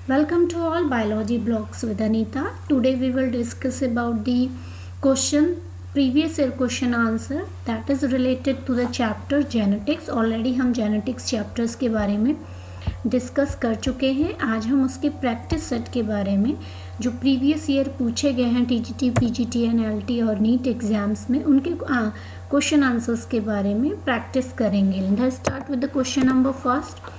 Welcome to all biology blogs with Anita. Today we will discuss about the previous year question answer that is related to the chapter genetics. Already हम genetics chapters के बारे में discuss कर चुके हैं. आज हम उसके प्रैक्टिस सेट के बारे में जो प्रीवियस ईयर पूछे गए हैं टीजीटी, पीजीटी, एनएलटी और नीट एग्जाम्स में उनके क्वेश्चन आंसर्स के बारे में प्रैक्टिस करेंगे. Let's start with the question number first.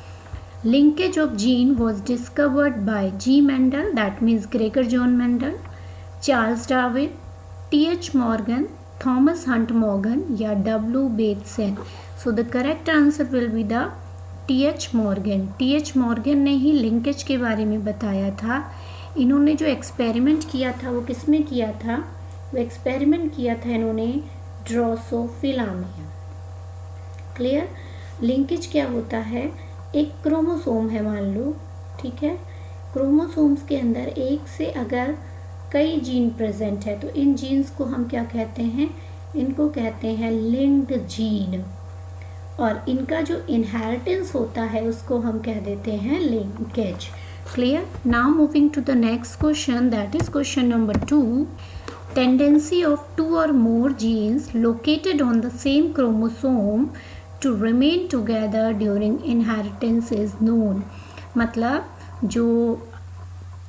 Linkage of gene was discovered by G. Mendel, that means Gregor John Mendel, Charles Darwin, T.H. Morgan, Thomas Hunt Morgan या W. Bateson. So the correct answer will be the T.H. Morgan. T.H. Morgan ने ही linkage के बारे में बताया था. इन्होंने जो experiment किया था वो किस में किया था? वो एक्सपेरिमेंट किया था इन्होंने ड्रोसोफिला में. क्लियर? लिंकेज क्या होता है? एक क्रोमोसोम है मान लो, ठीक है. क्रोमोसोम्स के अंदर एक से अगर कई जीन प्रेजेंट है तो इन जीन्स को हम क्या कहते हैं? इनको कहते हैं लिंक्ड जीन. और इनका जो इनहेरिटेंस होता है उसको हम कह देते हैं linkage. Clear? Now moving to the next question, that is question number 2. Tendency of 2 or more genes located on the same chromosome to remain together during inheritance is known. मतलब जो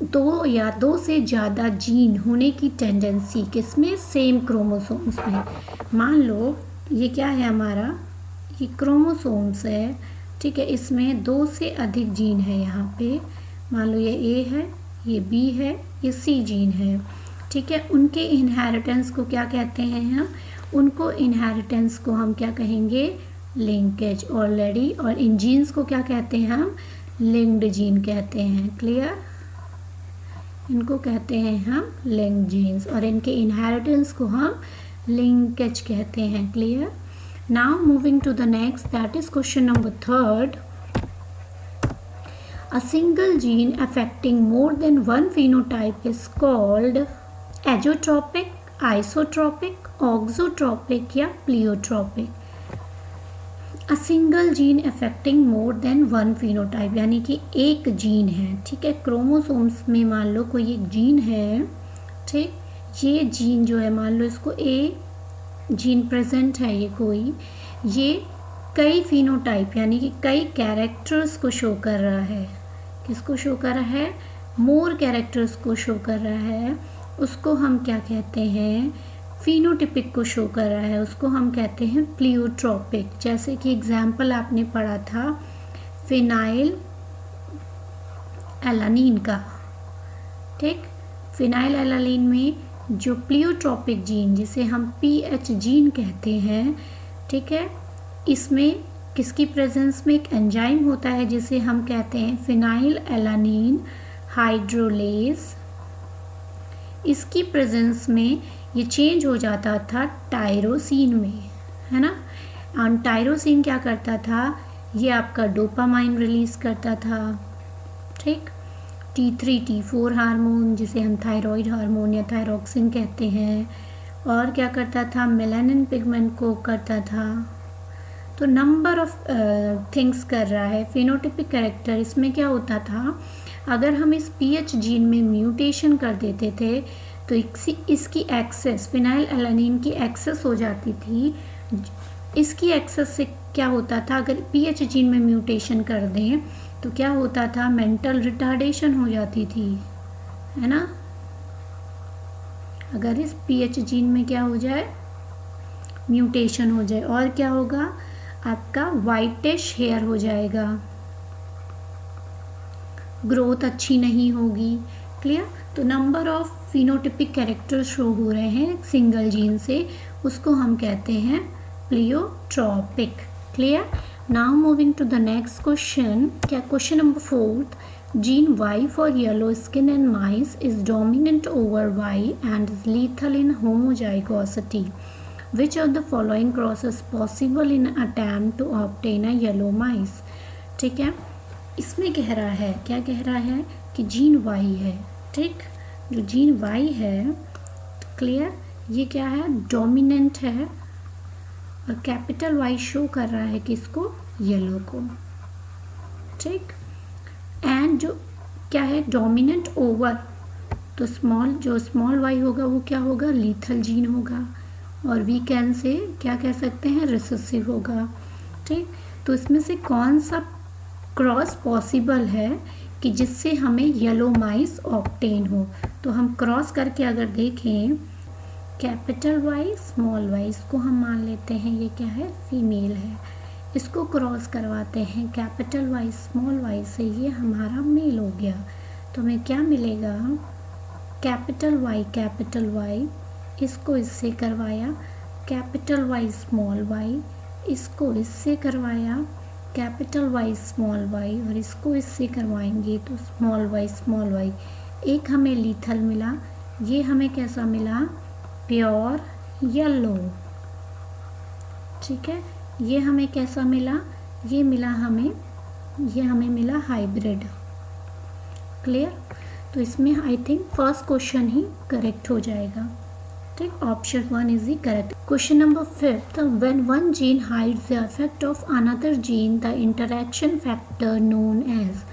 दो या दो से ज़्यादा जीन होने की टेंडेंसी किसमें? सेम क्रोमोसोम्स में. मान लो ये क्या है हमारा? ये क्रोमोसोम्स है, ठीक है. इसमें दो से अधिक जीन है. यहाँ पे मान लो ये ए है, ये बी है, ये सी जीन है, ठीक है. उनके इनहेरिटेंस को क्या कहते हैं हम? उनको इनहेरिटेंस को हम क्या कहेंगे? Linkage already. और इन जीन्स को क्या कहते हैं हम? लिंक्ड जीन कहते हैं. क्लियर? इनको कहते हैं हम लिंक्ड जीन्स और इनके इनहेरिटेंस को हम लिंकेज कहते हैं. Clear? Now moving to the next, that is question number 3. A single gene affecting more than one phenotype is called azotropic, isotropic, auxotropic या pleiotropic. A single gene affecting more than one phenotype यानी कि एक gene है, ठीक है. Chromosomes में मान लो कोई एक जीन है, ठीक. ये जीन जो है मान लो इसको ए जीन प्रेजेंट है, ये कोई, ये कई phenotype यानी कि कई कैरेक्टर्स को शो कर रहा है. किसको शो कर रहा है? मोर कैरेक्टर्स को शो कर रहा है. उसको हम क्या कहते हैं? फिनोटिपिक को शो कर रहा है, उसको हम कहते हैं प्लियोट्रोपिक. जैसे कि एग्जाम्पल आपने पढ़ा था फिनाइल एलानिन का, ठीक. फिनाइल एलानिन में जो प्लियोट्रोपिक जीन जिसे हम पीएच जीन कहते हैं, ठीक है, इसमें किसकी प्रेजेंस में एक एंजाइम होता है जिसे हम कहते हैं फिनाइल एलानिन हाइड्रोलेज. इसकी प्रेजेंस में ये चेंज हो जाता था टायरोसिन में, है ना. और टायरोसिन क्या करता था? ये आपका डोपामाइन रिलीज करता था, ठीक. T3 T4 हार्मोन जिसे हम थायराइड हार्मोन या थायरोक्सिन कहते हैं. और क्या करता था? मेलानिन पिगमेंट को करता था. तो नंबर ऑफ थिंग्स कर रहा है. फिनोटिपिक कैरेक्टर इसमें क्या होता था? अगर हम इस पीएच जीन में म्यूटेशन कर देते थे तो इसकी एक्सेस, फिनाइल एलानिन की एक्सेस हो जाती थी. इसकी एक्सेस से क्या होता था? अगर पीएच जीन में म्यूटेशन कर दें तो क्या होता था? मेंटल रिटार्डेशन हो जाती थी, है ना. अगर इस पीएच जीन में क्या हो जाए? म्यूटेशन हो जाए. और क्या होगा? आपका वाइटिश हेयर हो जाएगा, ग्रोथ अच्छी नहीं होगी. क्लियर? तो number of phenotypic characters show हो रहे हैं सिंगल जीन से, उसको हम कहते हैं pleiotropic. Clear? Now moving to the next question. क्या question number 4. Gene Y for yellow skin in mice is dominant over Y and is lethal in homozygosity. Which of the following crosses possible in attempt to obtain a yellow mice? ठीक है. इसमें कह रहा है, क्या कह रहा है? कि जीन Y है, ठीक. जो जीन Y है, क्लियर, ये क्या है? डोमिनेंट है और कैपिटल Y शो कर रहा है किसको? येलो को, ठीक. एंड जो क्या है, डोमिनेंट ओवर, तो जो स्मॉल वाई होगा वो क्या होगा, लीथल जीन होगा, और वी कैन से क्या कह सकते हैं, रिसेसिव होगा। ठीक, तो इसमें से कौन सा क्रॉस पॉसिबल है कि जिससे हमें येलो माइस ऑब्टेन हो। तो हम क्रॉस करके अगर देखें, कैपिटल वाई स्मॉल वाई, इसको हम मान लेते हैं ये क्या है, फीमेल है, इसको क्रॉस करवाते हैं कैपिटल वाई स्मॉल वाई से, ये हमारा मेल हो गया। तो हमें क्या मिलेगा, कैपिटल वाई, इसको इससे करवाया कैपिटल वाई स्मॉल वाई, इसको इससे करवाया कैपिटल वाई स्मॉल वाई, और इसको इससे करवाएंगे तो स्मॉल वाई। एक हमें लीथल मिला, ये हमें कैसा मिला, प्योर येलो। ठीक है, ये हमें कैसा मिला, ये हमें मिला हाइब्रिड। क्लियर, तो इसमें आई थिंक फर्स्ट क्वेश्चन ही करेक्ट हो जाएगा। ठीक, option 1 is the correct. Question number 5, when one gene hides the effect of another gene, the interaction factor known as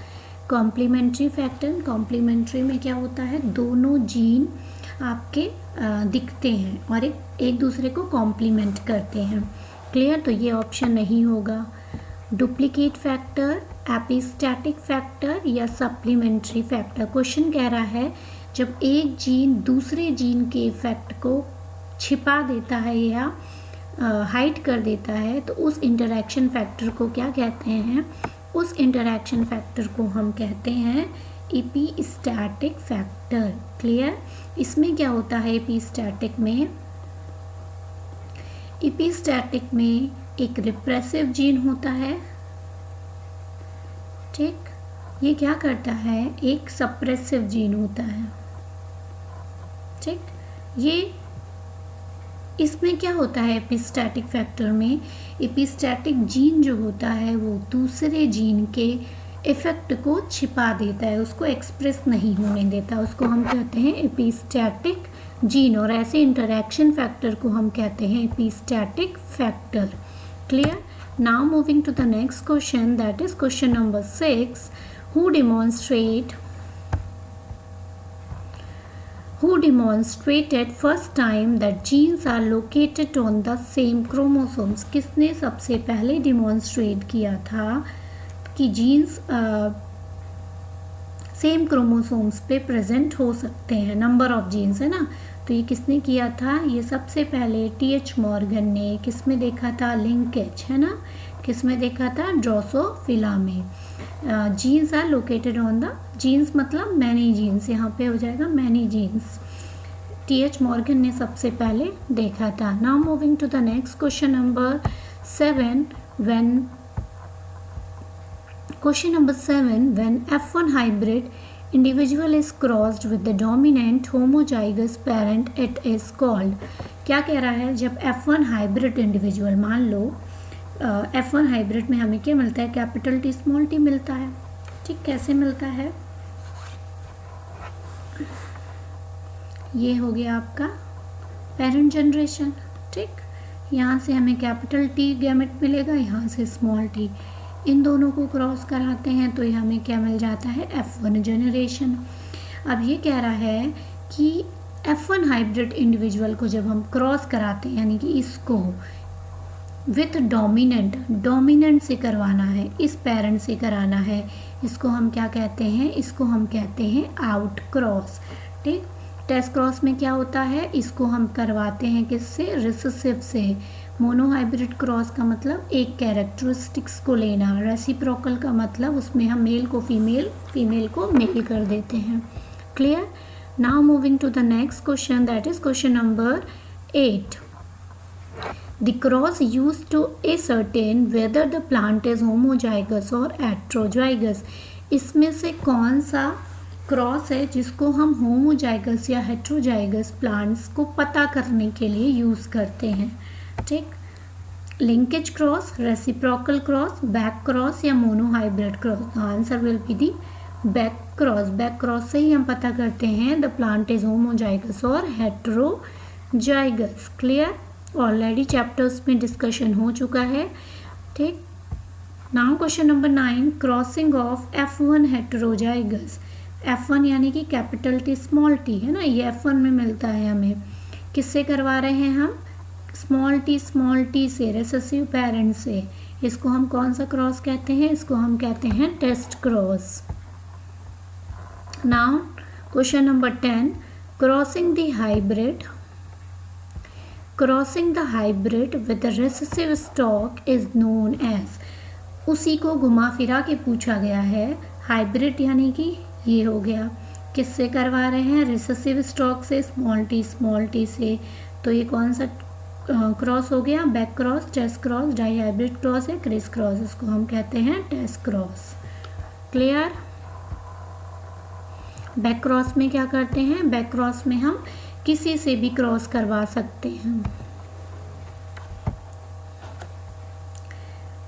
complementary factor. Complementary में क्या होता है, दोनों जीन आपके दिखते हैं और एक दूसरे को कॉम्प्लीमेंट करते हैं। क्लियर, तो ये ऑप्शन नहीं होगा। डुप्लीकेट फैक्टर, एपिस्टैटिक फैक्टर या सप्लीमेंट्री फैक्टर। क्वेश्चन कह रहा है जब एक जीन दूसरे जीन के इफेक्ट को छिपा देता है या हाइड कर देता है तो उस इंटरैक्शन फैक्टर को क्या कहते हैं, उस इंटरैक्शन फैक्टर को हम कहते हैं एपिस्टैटिक फैक्टर। क्लियर, इसमें क्या होता है, एपिस्टैटिक में एक रिप्रेसिव जीन होता है। ठीक, ये क्या करता है, एक सप्रेसिव जीन होता है। ठीक, ये इसमें क्या होता है, एपिस्टैटिक फैक्टर में एपिस्टैटिक जीन जो होता है वो दूसरे जीन के इफेक्ट को छिपा देता है, उसको एक्सप्रेस नहीं होने देता, उसको हम कहते हैं एपिस्टैटिक जीन, और ऐसे इंटरैक्शन फैक्टर को हम कहते हैं epistatic factor. Clear, now moving to the next question, that is question number 6, who demonstrated first time that genes are located on the same chromosomes। किसने सबसे पहले डिमॉन्स्ट्रेट किया था कि जीन्स सेम क्रोमोसोम्स पे प्रेजेंट हो सकते हैं, नंबर ऑफ जीन्स है ना, तो ये किसने किया था, ये सबसे पहले टी.एच. मॉर्गन ने किसमें देखा था, लिंकेज है ना, किसमें देखा था, ड्रोसोफिला में। Genes are located on the, genes मतलब मैनी जीन्स, यहाँ पे हो जाएगा मैनी जीन्स, टी.एच. मॉर्गन ने सबसे पहले देखा था। Now moving to the next question number 7, when F1 hybrid individual is crossed with the dominant homozygous parent, it is called। क्या कह रहा है, जब F1 हाइब्रिड इंडिविजुअल, मान लो F1 हाइब्रिड में हमें क्या मिलता है, कैपिटल टी स्मॉल टी मिलता है। ठीक, कैसे मिलता है, ये हो गया आपका पेरेंट जनरेशन। ठीक, यहाँ से हमें कैपिटल टी गैमेट मिलेगा, यहाँ से स्मॉल टी, इन दोनों को क्रॉस कराते हैं तो ये हमें क्या मिल जाता है, F1 जनरेशन। अब ये कह रहा है कि F1 हाइब्रिड इंडिविजुअल को जब हम क्रॉस कराते हैं, यानी कि इसको विथ डोमिनेंट से करवाना है, इस पेरेंट से कराना है, इसको हम क्या कहते हैं, इसको हम कहते हैं आउट क्रॉस। ठीक, टेस्ट क्रॉस में क्या होता है, इसको हम करवाते हैं किससे, रिसेसिव से। मोनोहाइब्रिड क्रॉस का मतलब एक कैरेक्टरिस्टिक्स को लेना, रेसिप्रोकल का मतलब उसमें हम मेल को फीमेल को मेल कर देते हैं। Clear, now moving to the next question, that is question number 8, the cross used to ascertain whether the plant is homozygous or heterozygous। इसमें से कौन सा क्रॉस है जिसको हम होमोजाइगस या हेट्रोजाइगस प्लांट्स को पता करने के लिए यूज़ करते हैं। ठीक, linkage cross, reciprocal cross, back cross या monohybrid cross. Answer will be the back cross. Back cross से ही हम पता करते हैं द प्लांट इज होमोजाइगस और हेट्रोजाइगस। क्लियर, ऑलरेडी चैप्टर्स में डिस्कशन हो चुका है। ठीक, now question number 9, crossing of F1 heterozygous F1 यानी कि कैपिटल टी स्मॉल टी है ना, ये F1 में मिलता है हमें। किससे करवा रहे हैं हम? स्मॉल टी से, रिसेसिव पेरेंट से। इसको हम कौन सा क्रॉस कहते हैं? इसको हम कहते हैं test cross. Now question number 10, crossing the hybrid with the recessive stock is known as. उसी को घुमा फिरा के पूछा गया है। हाइब्रिड यानी कि ये हो गया, किससे करवा रहे हैं? रिसेसिव स्टॉक से, स्मॉल टी से। तो ये कौन सा क्रॉस हो गया? Back cross, test cross, dihybrid cross या क्रिस क्रॉस। इसको हम कहते हैं test cross. Clear? Back cross में क्या करते हैं? बैक क्रॉस में हम किसी से भी क्रॉस करवा सकते हैं।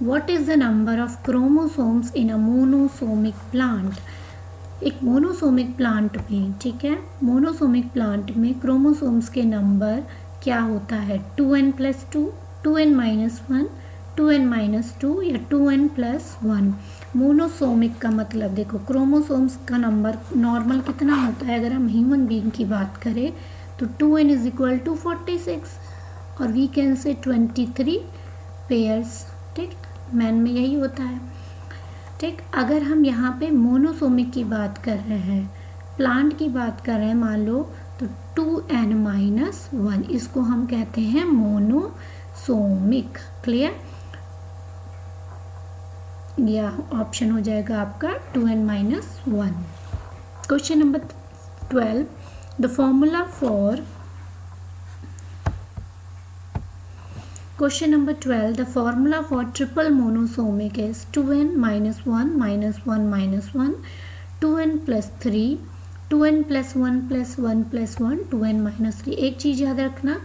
What is the number of chromosomes in a monosomic plant? एक मोनोसोमिक प्लांट में, ठीक है, मोनोसोमिक प्लांट में क्रोमोसोम्स के नंबर क्या होता है? 2n+2, 2n-1, 2n-2 या 2n+1। मोनोसोमिक का मतलब देखो, क्रोमोसोम्स का नंबर नॉर्मल कितना होता है? अगर हम ह्यूमन बीइंग की बात करें तो 2n = 46 और वी कैन से 23 पेयर्स। ठीक, मैन में यही होता है। ठीक, अगर हम यहाँ पे मोनोसोमिक की बात कर रहे हैं, प्लांट की बात कर रहे हैं मान लो, तो 2n-1, इसको हम कहते हैं मोनोसोमिक। क्लियर? या ऑप्शन हो जाएगा आपका 2n-1। Question number 12, the formula for Question number 12, the formula for triple monosomic is 2n-1 -1 2n+3 2n+1+1+1 2n-3। एक चीज़ याद रखना,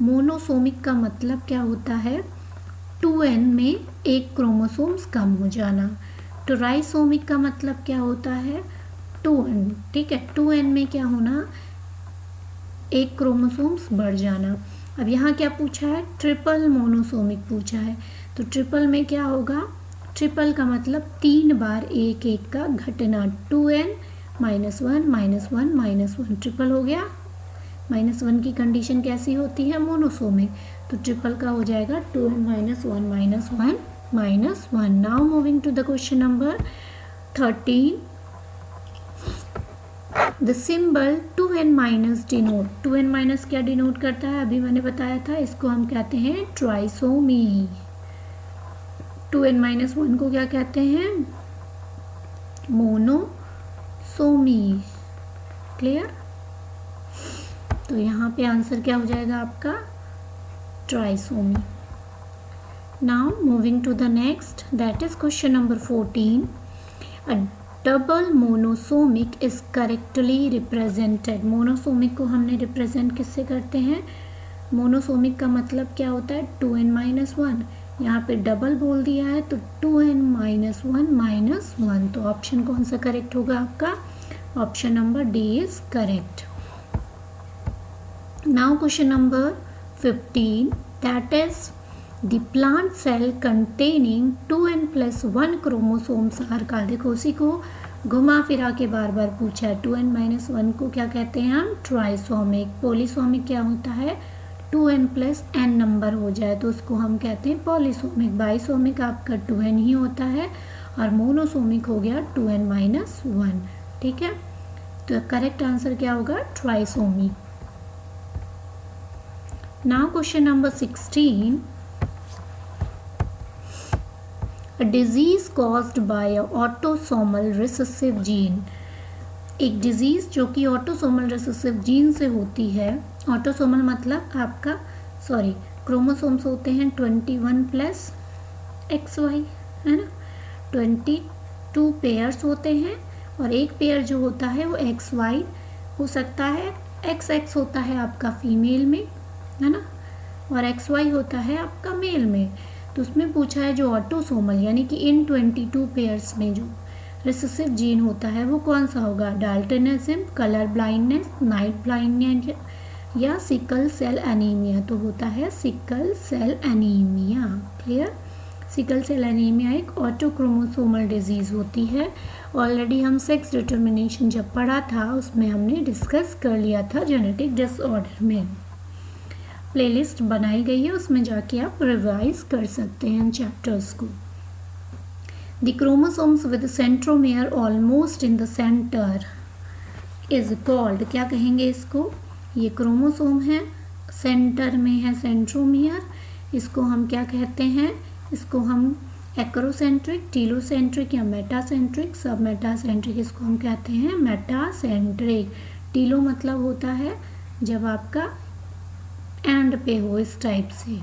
मोनोसोमिक का मतलब क्या होता है? 2n में एक क्रोमोसोम्स कम हो जाना। ट्राइसोमिक का मतलब क्या होता है? 2n, ठीक है, 2n में क्या होना? एक क्रोमोसोम्स बढ़ जाना। अब यहाँ क्या पूछा है? ट्रिपल मोनोसोमिक पूछा है। तो ट्रिपल में क्या होगा? ट्रिपल का मतलब 3 बार एक का घटना। 2n-1 -1 ट्रिपल हो गया। -1 की कंडीशन कैसी होती है? मोनोसोमिक। तो ट्रिपल का हो जाएगा 2n-1 -1 now moving to the question number 13, the symbol 2n- denote, 2n- क्या डिनोट करता है? अभी मैंने बताया था, इसको हम कहते हैं ट्राइसोमी। 2n-1 को क्या कहते हैं? मोनोसोमी। क्लियर? तो यहाँ पे आंसर क्या हो जाएगा आपका? Trisomy. Now moving to the next, that is question number 14, a double monosomic is correctly represented. Monosomic को हमने रिप्रेजेंट किससे करते हैं? मोनोसोमिक का मतलब क्या होता है? 2n-1। यहाँ पे डबल बोल दिया है तो 2n-1 -1। तो ऑप्शन कौन सा करेक्ट होगा आपका? Option number D is correct. Now question number 15, that is The plant cell containing 2n+1 chromosomes are called। देखो उसी को घुमा फिरा के बार बार पूछा है। 2n-1 को क्या कहते हैं हम? ट्राइसोमिक। पॉलीसोमिक क्या होता है? 2n+n नंबर हो जाए तो उसको हम कहते हैं पॉलीसोमिक। बाइसोमिक आपका 2n ही होता है और मोनोसोमिक हो गया 2n-1। ठीक है, तो करेक्ट आंसर क्या होगा? Trisomy. Now question number 16, A disease caused by a autosomal recessive gene। एक डिजीज़ जो कि ऑटोसोमल रिसेसिव जीन से होती है। ऑटोसोमल मतलब आपका क्रोमोसोम्स होते हैं 21+XY, है ना, 22 पेयर्स होते हैं और एक पेयर जो होता है वो XY हो सकता है, XX होता है आपका फीमेल में, है ना, और XY होता है आपका मेल में। तो उसमें पूछा है जो ऑटोसोमल यानी कि इन 22 पेयर्स में जो रिसेसिव जीन होता है वो कौन सा होगा? Daltonism, colour blindness, night blindness या सिकल सेल एनीमिया। तो होता है sickle cell anaemia. Clear? Sickle cell anaemia एक ऑटोक्रोमोसोमल डिजीज़ होती है। ऑलरेडी हम सेक्स डिटर्मिनेशन जब पढ़ा था उसमें हमने डिस्कस कर लिया था जेनेटिक डिसऑर्डर में। प्लेलिस्ट बनाई गई है, उसमें जाके आप रिवाइज कर सकते हैं इन चैप्टर्स को। The chromosomes with centromere almost in the centre is called, क्या कहेंगे इसको? ये क्रोमोसोम है, सेंटर में है सेंट्रोमियर, इसको हम क्या कहते हैं? इसको हम एक्रोसेंट्रिक, टीलोसेंट्रिक या मेटासेंट्रिक, सब मेटासेंट्रिक, इसको हम कहते हैं मेटासेंट्रिक। टीलो मतलब होता है जब आपका एंड पे हो इस टाइप से,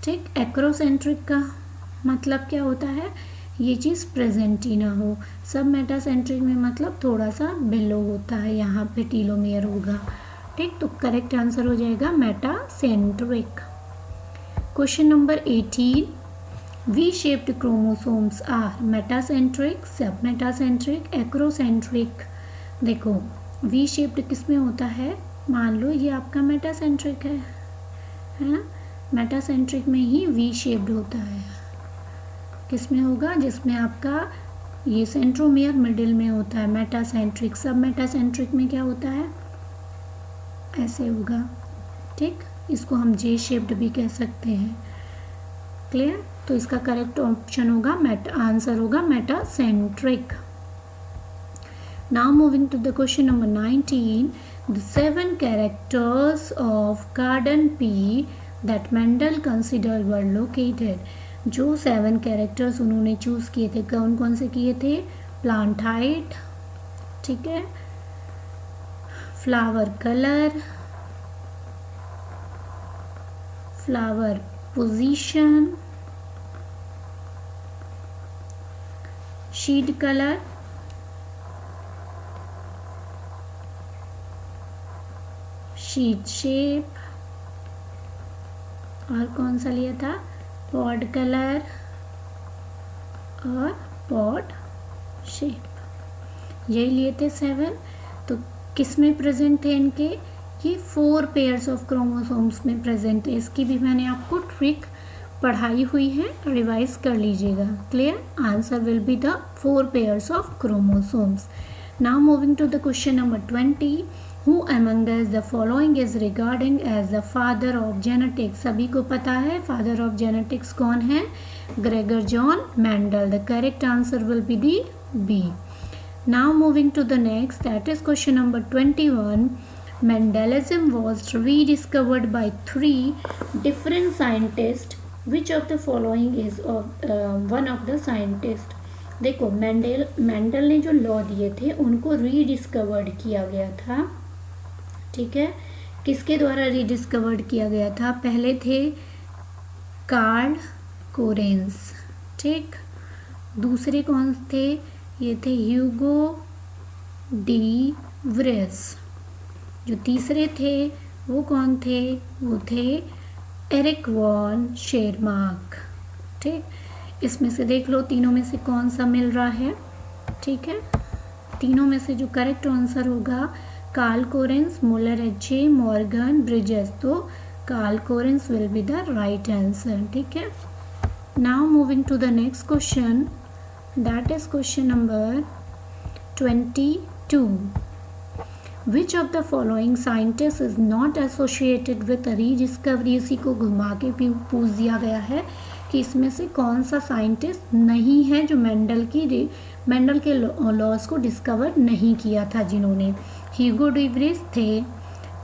ठीक। एक्रोसेंट्रिक का मतलब क्या होता है? ये चीज़ प्रेजेंट ही ना हो। सब मेटासेंट्रिक में मतलब थोड़ा सा बिलो होता है, यहाँ पे टीलोमियर होगा, ठीक। तो करेक्ट आंसर हो जाएगा metacentric. Question number 18, V shaped chromosomes are metacentric, submetacentric, acrocentric. देखो वी शेप्ड किस में होता है? मान लो ये आपका मेटासेंट्रिक है ना? मेटासेंट्रिक में ही वी शेप्ड होता है। किस में होगा? जिसमें आपका ये सेंट्रोमियर मिडिल में होता है, मेटासेंट्रिक। सब मेटासेंट्रिक में क्या होता है? ऐसे होगा, ठीक। इसको हम जे शेप्ड भी कह सकते हैं। क्लियर? तो इसका करेक्ट ऑप्शन होगा आंसर होगा metacentric. Now moving to the question number 19, the 7 characters of Cardan P that Mendel considered were located. जो 7 कैरेक्टर्स उन्होंने चूज़ किए थे, कौन कौन से किए थे? प्लांट हाइट, ठीक है, flower colour, flower position, शीड colour, sheet shape, और कौन सा लिया था? पॉड कलर और पॉड शेप, यही लिए थे 7। तो किस में प्रेजेंट थे इनके? ये 4 पेयर्स ऑफ क्रोमोसोम्स में प्रेजेंट है। इसकी भी मैंने आपको ट्रिक पढ़ाई हुई है, रिवाइज कर लीजिएगा। Clear? Answer will be the 4 pairs of chromosomes. Now moving to the question number 20, Who among the following is regarding as the father of genetics? सभी को पता है father of genetics कौन है? Gregor John Mendel. The correct answer will be the B. Now moving to the next, that is question number 21. Mendelism was rediscovered by 3 different scientists. Which of the following is one of the scientists? देखो Mendel ने जो law दिए थे उनको rediscovered किया गया था, ठीक है। किसके द्वारा रीडिस्कवर्ड किया गया था? पहले थे कार्ल कोरेंस, ठीक। दूसरे कौन थे? ये थे ह्यूगो डी व्रेस। जो तीसरे थे वो कौन थे? वो थे एरिक वॉन शेरमार्क, ठीक। इसमें से देख लो तीनों में से कौन सा मिल रहा है, ठीक है। तीनों में से जो करेक्ट आंसर होगा Carl Correns, Muller H, Morgan, Bridges, तो Carl Correns will be the right answer, ठीक है। Now moving to the next question, that is question number 22. Which of the following scientists is not associated with rediscovery? इसी को घुमा के भी पूछ दिया गया है कि इसमें से कौन सा साइंटिस्ट नहीं है जो मेंडल के लॉज को डिस्कवर नहीं किया था जिन्होंने। ह्यूगो डी व्रेस थे,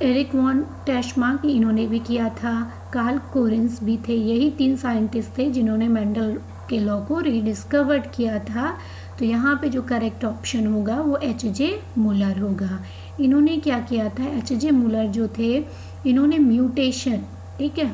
एरिक वॉन टेशमार्क इन्होंने भी किया था, कार्ल कोरेंस भी थे। यही 3 साइंटिस्ट थे जिन्होंने मेंडल के लॉ को रीडिस्कवर्ड किया था। तो यहाँ पे जो करेक्ट ऑप्शन होगा वो एच.जे. मुलर होगा। इन्होंने क्या किया था? एच.जे. मुलर जो थे इन्होंने म्यूटेशन, ठीक है,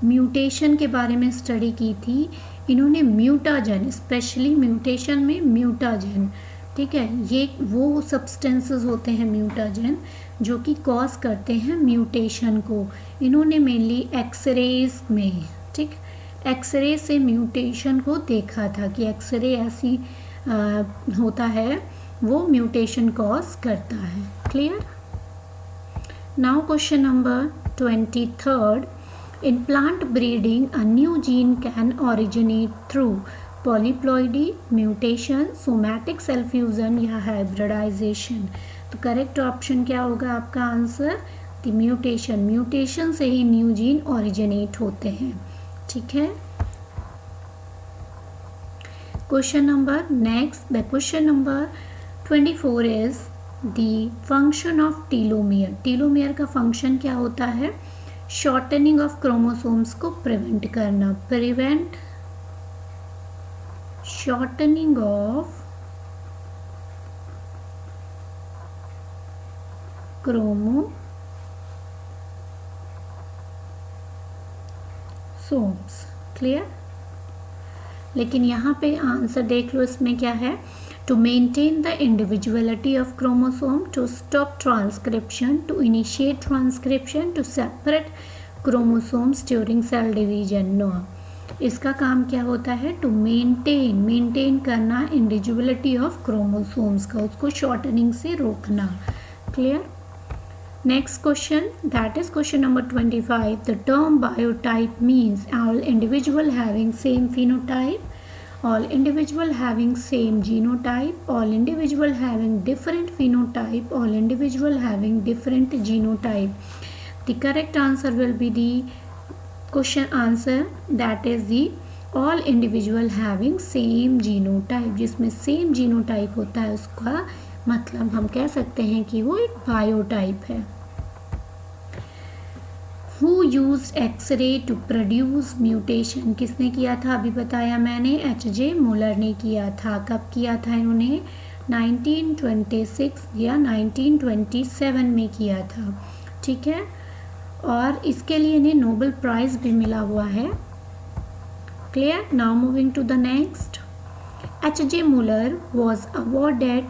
म्यूटेशन के बारे में स्टडी की थी। इन्होंने म्यूटाजन, स्पेशली म्यूटेशन में म्यूटाजन, ठीक है, ये वो सब्सटेंसेस होते हैं म्यूटाजन जो कि कॉज करते हैं म्यूटेशन को। इन्होंने मेनली एक्सरेज में, ठीक, एक्सरे से म्यूटेशन को देखा था कि एक्सरे ऐसी होता है वो म्यूटेशन कॉज करता है। Clear? Now question number 23. In plant breeding, a new gene can originate through polyploidy, mutation, somatic cell fusion या hybridization. तो करेक्ट ऑप्शन क्या होगा आपका आंसर? The mutation. म्यूटेशन से ही न्यू जीन ओरिजिनेट होते हैं. ठीक है. Question number next, the question number 24 is the function of telomere. Telomere का फंक्शन क्या होता है? शॉर्टनिंग ऑफ क्रोमोसोम्स को प्रिवेंट करना. Prevent shortening of chromosomes. Clear. लेकिन यहाँ पे आंसर देख लो, इसमें क्या है? To maintain the individuality of chromosome, to stop transcription, to initiate transcription, to separate chromosomes during cell division. No, इसका काम क्या होता है? टू मेंटेन करना इंडिविजुअलिटी ऑफ क्रोमोसोम्स का, उसको शॉर्टनिंग से रोकना. Clear. Next question, that is question number 25. The term biotype means all individual having same phenotype, all individual having same genotype, all individual having different phenotype, all individual having different genotype. The correct answer will be the question answer, that is the all individual having same genotype. जिसमें same genotype होता है उसका मतलब हम कह सकते हैं कि वो एक बायोटाइप है. Who used X-ray to produce mutation? किसने किया था? अभी बताया मैंने, H.J. मुलर ने किया था. कब किया था इन्होंने? 1926 या 1927 में किया था. ठीक है. और इसके लिए इन्हें नोबेल प्राइज भी मिला हुआ है. Clear. Now moving to the next. H.J. Muller was awarded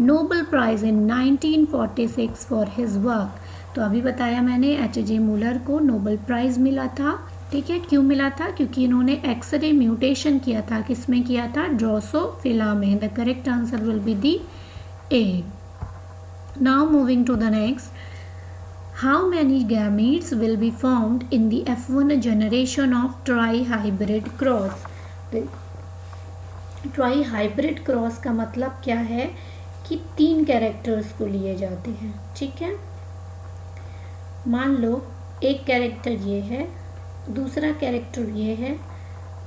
Nobel prize in 1946 for his work. तो अभी बताया मैंने, H.J. मुलर को नोबेल प्राइज मिला था. ठीक है. क्यों मिला था? क्योंकि इन्होंने एक्सरे म्यूटेशन किया था. किसमें किया था? ड्रोसोफिला में. The correct answer will be the A. Now moving to the next. How many gametes will be found in the F1 generation of trihybrid cross. Trihybrid cross का मतलब क्या है? कि 3 कैरेक्टर्स को लिए जाते हैं. ठीक है. मान लो एक कैरेक्टर ये है, दूसरा कैरेक्टर ये है,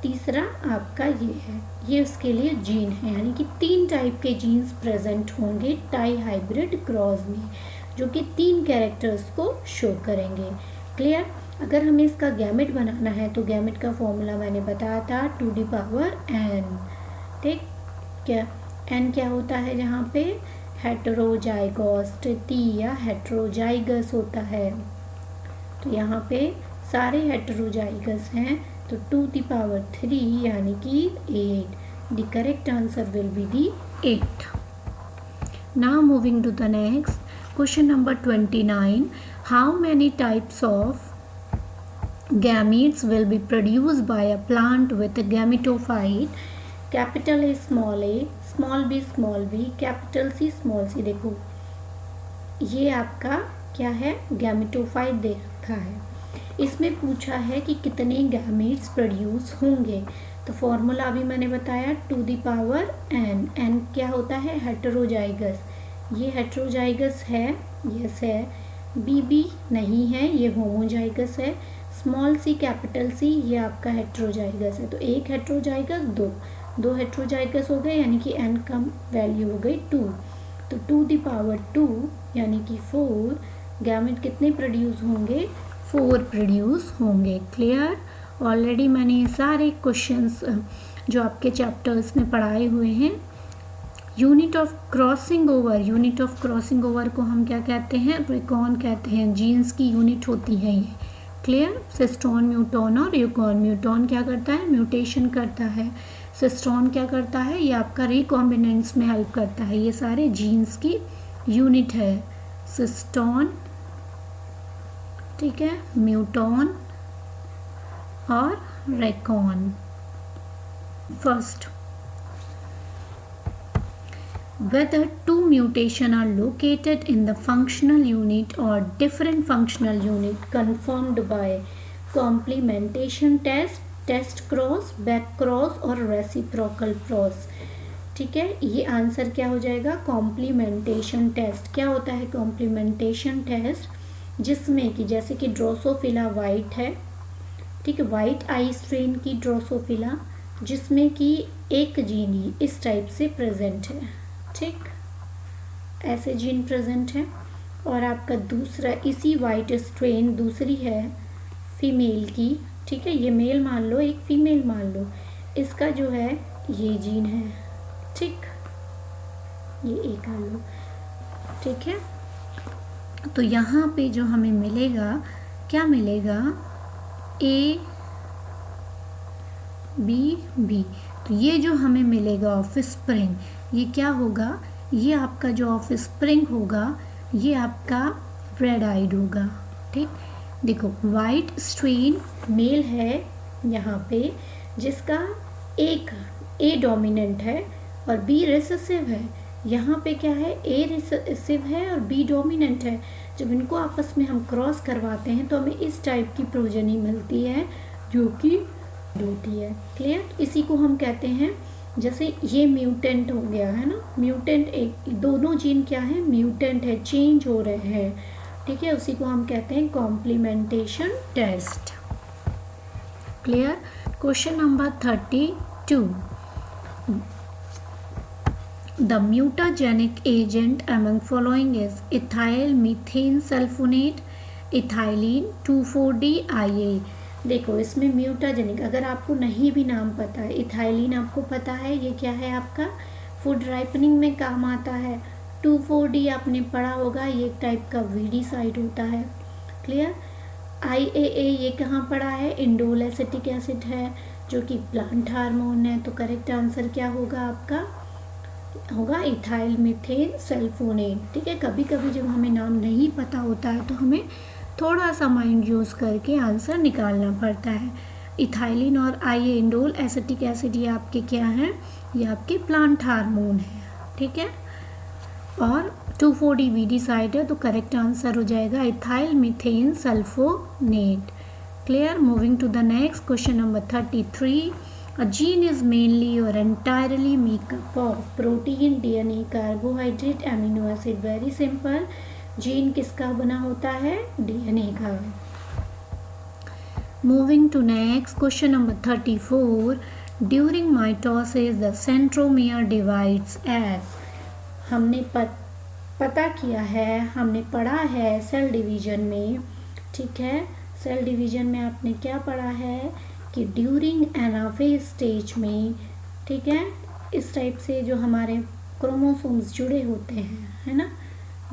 तीसरा आपका ये है. ये उसके लिए जीन है, यानी कि 3 टाइप के जीन्स प्रेजेंट होंगे टाई हाइब्रिड क्रॉस में, जो कि 3 कैरेक्टर्स को शो करेंगे. क्लियर. अगर हमें इसका गैमेट बनाना है तो गैमेट का फॉर्मूला मैंने बताया था 2 दी पावर n. ठीक. क्या n क्या होता है? जहाँ पे हेटेरोजाइगस, तृतीय या हेटेरोजाइगस होता है. तो यहाँ पे सारे हेटेरोजाइगस हैं, तो 2 दी पावर 3 यानी कि 8. The correct answer will be the 8. Now moving to the next. Question number 29. How many types of gametes will be produced by a plant with a gametophyte? Capital A, small b, small b, capital C, small c. देखो ये आपका क्या है? Gametophyte दे रखा है. इसमें पूछा है कि कितने गैमेट्स प्रोड्यूस होंगे. तो फॉर्मूला अभी मैंने बताया 2 दी पावर n. n क्या होता है? हेटेरोजाइगस. ये हेटेरोजाइगस है, यस है. b नहीं है, ये होमोजाइगस है. स्मॉल c, कैपिटल C ये आपका हेटेरोजाइगस है. तो एक हेटेरोजाइगस, दो हेटेरोजाइगस हो गए, यानी कि n का वैल्यू हो गई 2. तो 2 दी पावर 2 यानी कि 4 गैमेट कितने प्रोड्यूस होंगे? 4 प्रोड्यूस होंगे. क्लियर. ऑलरेडी मैंने ये सारे क्वेश्चंस जो आपके चैप्टर्स में पढ़ाए हुए हैं. Unit of crossing over, unit of crossing over को हम क्या कहते हैं? रिकॉन कहते हैं. जीन्स की यूनिट होती है ये. क्लियर. सिस्टोन म्यूटोन और यूकॉन. म्यूटोन क्या करता है? म्यूटेशन करता है. सिस्टोन क्या करता है? ये आपका रिकॉम्बिनेंस में हेल्प करता है. ये सारे जीन्स की यूनिट है. सिस्टोन, ठीक है, म्यूटोन और Recon. First, whether 2 mutation are located in the functional unit or different functional unit confirmed by complementation test, test cross, back cross और रेसिप्रोकल क्रॉस। ठीक है, ये आंसर क्या हो जाएगा, कॉम्प्लीमेंटेशन टेस्ट। क्या होता है कॉम्प्लीमेंटेशन टेस्ट, जिसमें कि जैसे कि ड्रोसोफिला वाइट है, ठीक है, वाइट आई स्ट्रेन की ड्रोसोफिला, जिसमें कि एक जीन ही इस टाइप से प्रेजेंट है, ठीक, ऐसे जीन प्रेजेंट है। और आपका दूसरा इसी वाइट स्ट्रेन दूसरी है फीमेल की, ठीक है, ये मेल मान लो, एक फीमेल मान लो, इसका जो है ये जीन है, ठीक, ये एक आ लो, ठीक है। तो यहाँ पे जो हमें मिलेगा, क्या मिलेगा, ए बी बी। तो ये जो हमें मिलेगा ऑफ स्प्रिंग, ये क्या होगा, ये आपका जो ऑफ स्प्रिंग होगा ये आपका रेड आइड होगा, ठीक। देखो वाइट स्ट्रेन मेल है यहाँ पे, जिसका एक ए डोमिनेंट है और बी रिसेसिव है। यहाँ पे क्या है, ए रिसेसिव है और बी डोमिनेंट है। जब इनको आपस में हम क्रॉस करवाते हैं तो हमें इस टाइप की प्रोजेनी मिलती है जो कि होती है, क्लियर। इसी को हम कहते हैं, जैसे ये म्यूटेंट हो गया है ना, म्यूटेंट, एक दोनों जीन क्या है, म्यूटेंट है, चेंज हो रहे हैं, ठीक है, उसी को हम कहते हैं complementation test, clear. Question number 32, the mutagenic agent among following is ethyl methane sulfonate, ethylene 2,4-DIA। देखो इसमें म्यूटाजेनिक, अगर आपको नहीं भी नाम पता है, इथाइलिन आपको पता है ये क्या है, आपका फूड राइपनिंग में काम आता है। 2,4-D आपने पढ़ा होगा, ये एक टाइप का वीडीसाइड होता है, क्लियर। IAA ये कहाँ पढ़ा है, इंडोल एसिटिक एसिड है जो कि प्लांट हार्मोन है। तो करेक्ट आंसर क्या होगा आपका, होगा इथाइल मीथेन सल्फोनेट, ठीक है। कभी कभी जब हमें नाम नहीं पता होता है तो हमें थोड़ा सा माइंड यूज़ करके आंसर निकालना पड़ता है। इथाइलिन और आइए इंडोल एसिटिक एसिड ये आपके क्या हैं, ये आपके प्लांट हार्मोन है, ठीक है। और 2,4-D वीडीसाइड है, तो करेक्ट आंसर हो जाएगा ethyl methane sulphonate, clear. Moving to the next question number 33, a gene is mainly or entirely made up of protein, DNA, carbohydrate, amino acid। very simple, gene किसका बना होता है, DNA का। Moving to next question number 34, during mitosis the centromere divides as। हमने पता किया है, हमने पढ़ा है सेल डिवीजन में, ठीक है, सेल डिवीजन में आपने क्या पढ़ा है कि ड्यूरिंग एनाफेज स्टेज में, ठीक है, इस टाइप से जो हमारे क्रोमोसोम्स जुड़े होते हैं, है ना,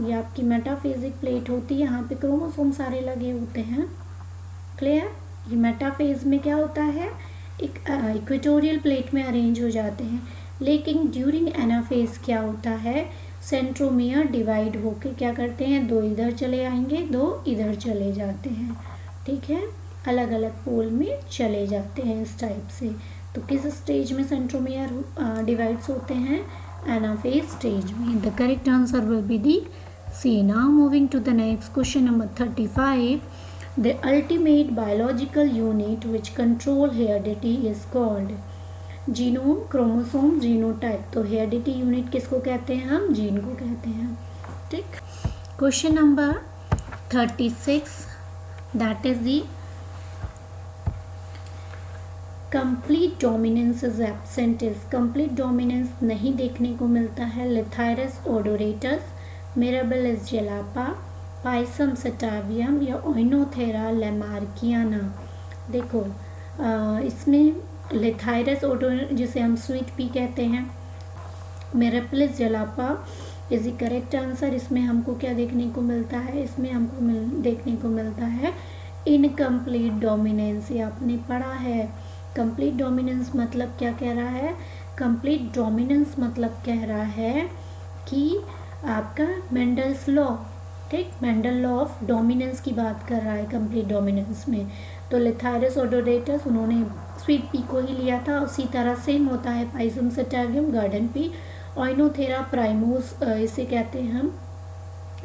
ये आपकी मेटाफेजिक प्लेट होती है, यहाँ पे क्रोमोसोम सारे लगे होते हैं, क्लियर। ये मेटाफेज में क्या होता है, एक इक्वेटोरियल प्लेट में अरेंज हो जाते हैं, लेकिन ड्यूरिंग एनाफेज क्या होता है, सेंट्रोमियर डिवाइड होके क्या करते हैं, दो इधर चले आएंगे, दो इधर चले जाते हैं, ठीक है, अलग अलग पोल में चले जाते हैं इस टाइप से। तो किस स्टेज में सेंट्रोमियर डिवाइड्स होते हैं, एनाफेज स्टेज में। The correct answer will be the C. Now moving to the next question number 35, the ultimate biological unit which control heredity is called genome, chromosome, genotype. तो heredity unit किसको कहते हैं, हम gene को कहते हैं, ठीक। Question number 36, that is the complete dominance is absent is. Complete dominance नहीं देखने को मिलता है, लिथायरस ओडोरेटस, मिराबिलिस जेलापा, पाइसम सेटावियम या ओइनोथेरा लैमार्कियाना। देखो इसमें लिथायरस ओडोरेटस जिसे हम स्वीट पी कहते हैं, Mirabilis jalapa is the correct answer. इसमें हमको क्या देखने को मिलता है, इसमें हमको देखने को मिलता है इनकम्प्लीट डोमिनेंस। ये आपने पढ़ा है, कंप्लीट डोमिनेंस मतलब क्या कह रहा है, कंप्लीट डोमिनेंस मतलब कह रहा है कि आपका मेंडल्स लॉ, ठीक, मेंडल लॉ ऑफ डोमिनेंस की बात कर रहा है कंप्लीट डोमिनेंस में। तो लिथायरस ओडोरेटस उन्होंने स्वीट पी को ही लिया था, उसी तरह सेम होता है पाइसम सेटावियम गार्डन पी, ओइनोथेरा प्राइमोस इसे कहते हैं हम,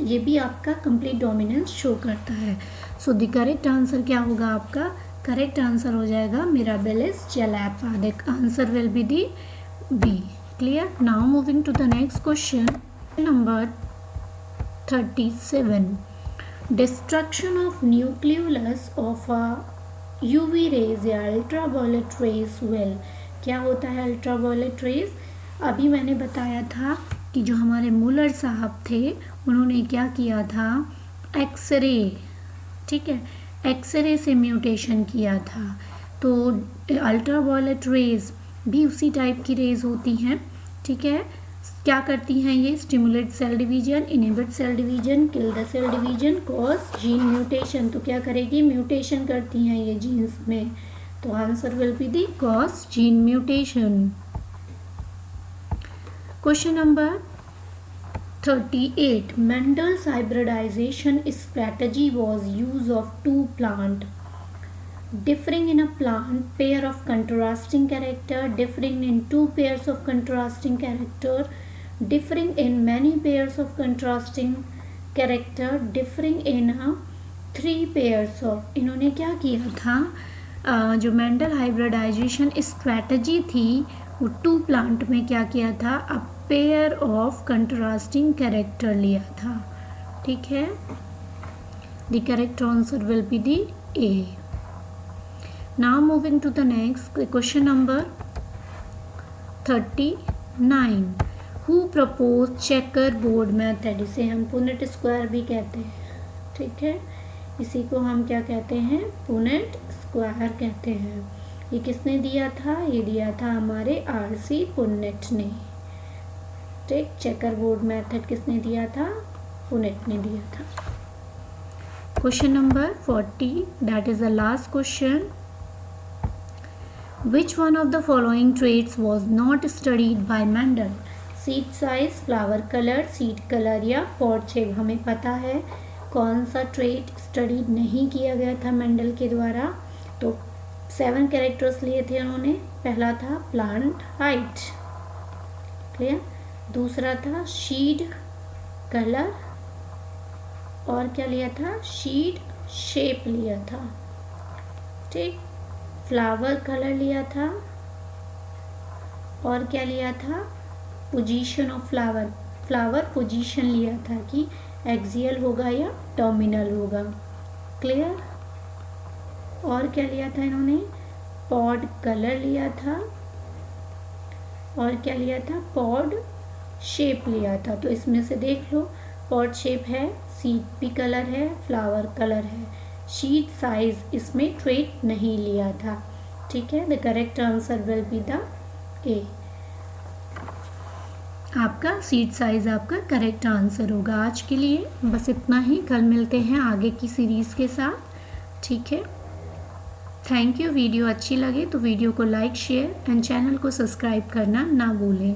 ये भी आपका कंप्लीट डोमिनेंस शो करता है। सो द करेक्ट आंसर क्या होगा आपका? करेक्ट आंसर हो जाएगा Mirabilis jalapa. The answer will be the B. Clear? Now moving to the next question number 37. Destruction of nucleolus of a UV rays या ultraviolet rays will. क्या होता है ultraviolet rays? अभी मैंने बताया था कि जो हमारे मुलर साहब थे उन्होंने क्या किया था, एक्सरे, ठीक है, एक्सरे से म्यूटेशन किया था. तो अल्ट्रावायलेट रेज भी उसी टाइप की रेज होती हैं, ठीक है. क्या करती हैं ये? Stimulate cell division, inhibit cell division, kill the cell division, cause gene mutation. तो क्या करेगी? म्यूटेशन करती हैं ये जीन्स में. तो answer will be the cause gene mutation. Question number 38. Mendel's hybridization strategy was use of two plant differing in a plant pair of contrasting character, differing in two pairs of contrasting character, differing in many pairs of contrasting character, differing in a three pairs of. इन्होंने क्या किया था? जो Mendel hybridisation strategy थी वो to plant में क्या किया था? A pair of contrasting character लिया था, ठीक है. The correct answer will be the A. Now moving to the next question number 39. Who propose checkerboard method? इसे हम पुनेट स्क्वायर भी कहते हैं, ठीक है. इसी को हम क्या कहते हैं? पुनेट स्क्वायर कहते हैं. ये किसने दिया था? ये दिया था हमारे आरसी पुनेट ने, ठीक. चेकर बोर्ड मेथड किसने दिया था? पुनेट ने दिया था. Question number 40, that is the last question. Which one of the following traits was not studied by Mendel? Seed size, flower colour, seed colour या पॉट शेप. हमें पता है कौन सा ट्रेट स्टडी नहीं किया गया था मेंडल के द्वारा. तो 7 कैरेक्टर्स लिए थे उन्होंने. पहला था प्लांट हाइट, क्लियर. दूसरा था शीड कलर, और क्या लिया था? शीड शेप लिया था, ठीक. फ्लावर कलर लिया था, और क्या लिया था? Position of flower, flower position लिया था कि एक्सियल होगा या टर्मिनल होगा, क्लियर. और क्या लिया था इन्होंने? पॉड कलर लिया था, और क्या लिया था? पॉड शेप लिया था. तो इसमें से देख लो, पॉड शेप है, सीड भी कलर है, फ्लावर कलर है. शीट साइज इसमें ट्रेट नहीं लिया था, ठीक है. The correct answer will be the ए. आपका सीट साइज आपका करेक्ट आंसर होगा. आज के लिए बस इतना ही. कल मिलते हैं आगे की सीरीज़ के साथ, ठीक है. Thank you. वीडियो अच्छी लगे तो वीडियो को लाइक, शेयर एंड चैनल को सब्सक्राइब करना ना भूलें.